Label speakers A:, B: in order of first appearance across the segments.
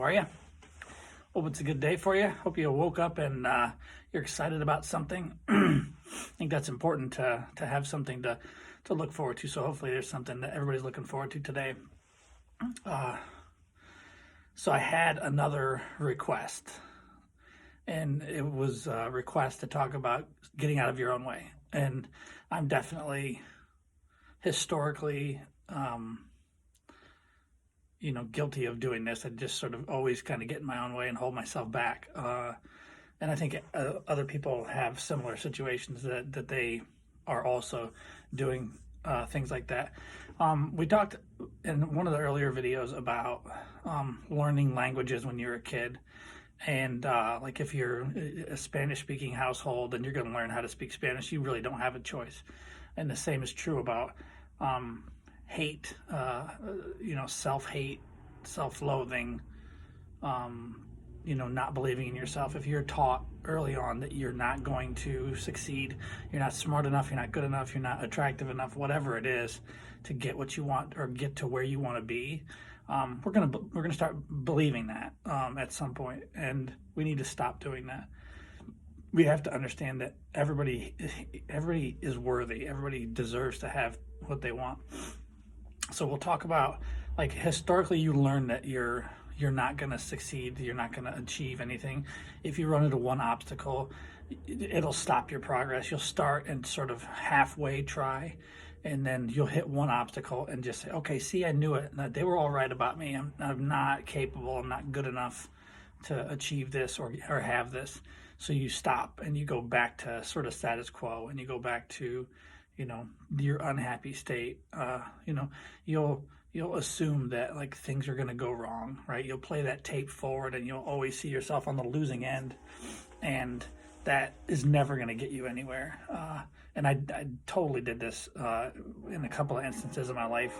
A: How are you? Hope it's a good day for you. Hope you woke up and you're excited about something. I think that's important to have something to look forward to. So hopefully there's something that everybody's looking forward to today. So I had another request, and it was a request to talk about getting out of your own way. And I'm definitely historically guilty of doing this. I just sort of always kind of get in my own way and hold myself back. And I think other people have similar situations that they are also doing things like that. We talked in one of the earlier videos about learning languages when you're a kid. And like if you're a Spanish-speaking household and you're going to learn how to speak Spanish, you really don't have a choice. And the same is true about hate, self-hate, self-loathing, not believing in yourself. If you're taught early on that you're not going to succeed, you're not smart enough, you're not good enough, you're not attractive enough, whatever it is, to get what you want or get to where you want to be, we're gonna start believing that at some point, and we need to stop doing that. We have to understand that everybody is worthy. Everybody deserves to have what they want. So we'll talk about, like, historically you learn that you're not going to succeed, you're not going to achieve anything. If you run into one obstacle, it'll stop your progress. You'll start and sort of halfway try, and then you'll hit one obstacle and just say, okay, see, I knew it. They were all right about me. I'm not capable. I'm not good enough to achieve this or have this. So you stop and you go back to sort of status quo, and you go back to your unhappy state. You'll assume that, like, things are going to go wrong, right? You'll play that tape forward and you'll always see yourself on the losing end, and that is never going to get you anywhere. And I totally did this in a couple of instances in my life,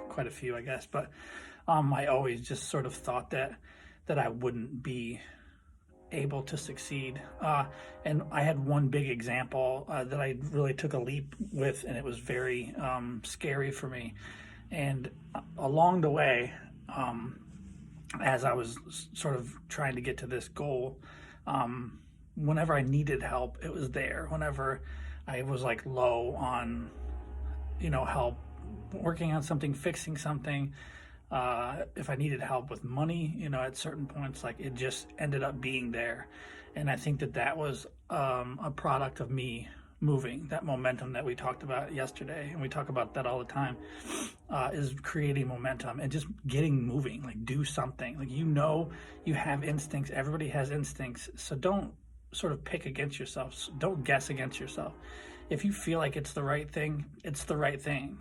A: quite a few, I guess. But I always just sort of thought that I wouldn't be able to succeed. And I had one big example that I really took a leap with, and it was very scary for me. And along the way, as I was sort of trying to get to this goal, whenever I needed help, it was there. Whenever I was like low on, help, working on something, fixing something, if I needed help with money, at certain points, like, it just ended up being there. And I think that was a product of me moving. That momentum that we talked about yesterday, and we talk about that all the time, is creating momentum and just getting moving. Like, do something. Like, you have instincts. Everybody has instincts. So don't sort of pick against yourself. Don't guess against yourself. If you feel like it's the right thing, it's the right thing,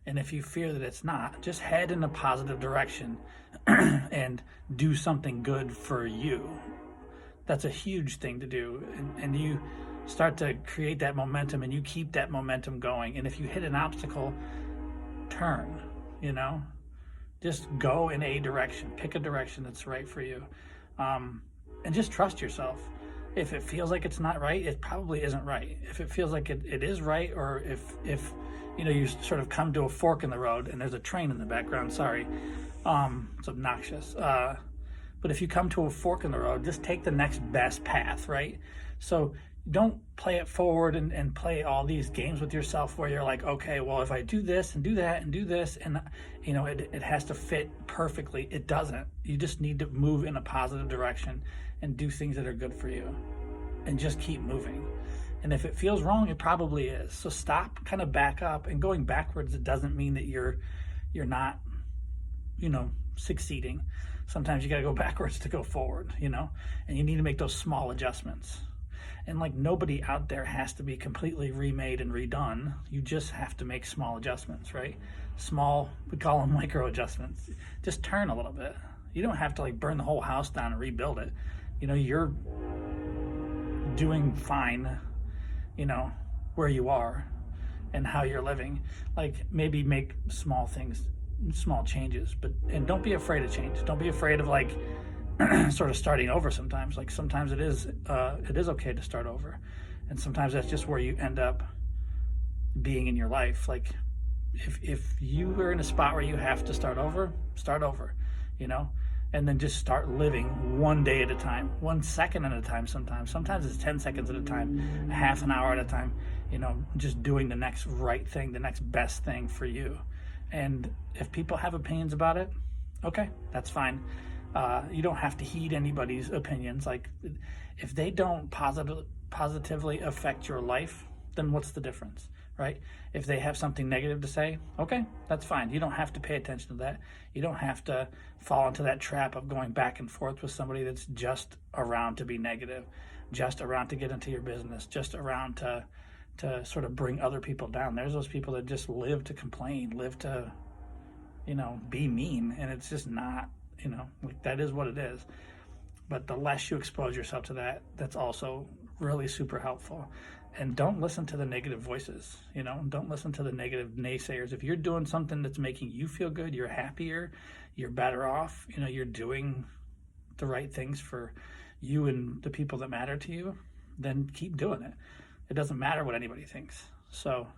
A: And if you fear that it's not, just head in a positive direction and do something good for you. That's a huge thing to do. And you start to create that momentum, and you keep that momentum going. And if you hit an obstacle, turn, just go in a direction. Pick a direction that's right for you. And just trust yourself. If it feels like it's not right, it probably isn't right. If it feels like it is right, or if you sort of come to a fork in the road and there's a train in the background, sorry, it's obnoxious. But if you come to a fork in the road, just take the next best path, right? So don't play it forward and play all these games with yourself where you're like, okay, well, if I do this and do that and do this, and it has to fit perfectly. It doesn't. You just need to move in a positive direction and do things that are good for you, and just keep moving. And if it feels wrong, it probably is. So stop, kind of back up. And going backwards, it doesn't mean that you're not, succeeding. Sometimes you got to go backwards to go forward, and you need to make those small adjustments. And, like, nobody out there has to be completely remade and redone. You just have to make small adjustments, right? Small, we call them micro adjustments. Just turn a little bit. You don't have to, like, burn the whole house down and rebuild it. You're doing fine, where you are and how you're living. Like, maybe make small things, small changes, and don't be afraid of change. Don't be afraid of, like, sort of starting over sometimes. Like, sometimes it is okay to start over. And sometimes that's just where you end up being in your life. Like, if you are in a spot where you have to start over, and then just start living one day at a time, 1 second at a time. Sometimes it's 10 seconds at a time, a half an hour at a time, just doing the next right thing, the next best thing for you. And if people have opinions about it, okay, that's fine. You don't have to heed anybody's opinions. Like, if they don't positively affect your life, then what's the difference, right? If they have something negative to say, okay, that's fine. You don't have to pay attention to that. You don't have to fall into that trap of going back and forth with somebody that's just around to be negative, just around to get into your business, just around to sort of bring other people down. There's those people that just live to complain, live to, be mean, and it's just not, like, that is what it is. But the less you expose yourself to that, that's also really super helpful. And don't listen to the negative voices, don't listen to the negative naysayers. If you're doing something that's making you feel good, you're happier, you're better off, you're doing the right things for you and the people that matter to you, then keep doing it. It doesn't matter what anybody thinks. So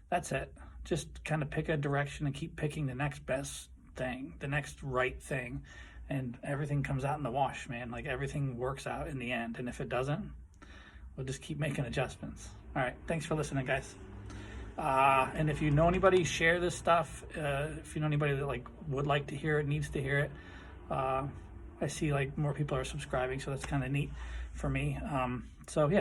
A: that's it. Just kind of pick a direction and keep picking the next best thing, the next right thing, and everything comes out in the wash, man. Like, everything works out in the end. And if it doesn't, we'll just keep making adjustments. All right. Thanks for listening, guys. And if you know anybody, share this stuff. If you know anybody that would like to hear it, needs to hear it, I see more people are subscribing, so that's kind of neat for me. So yeah.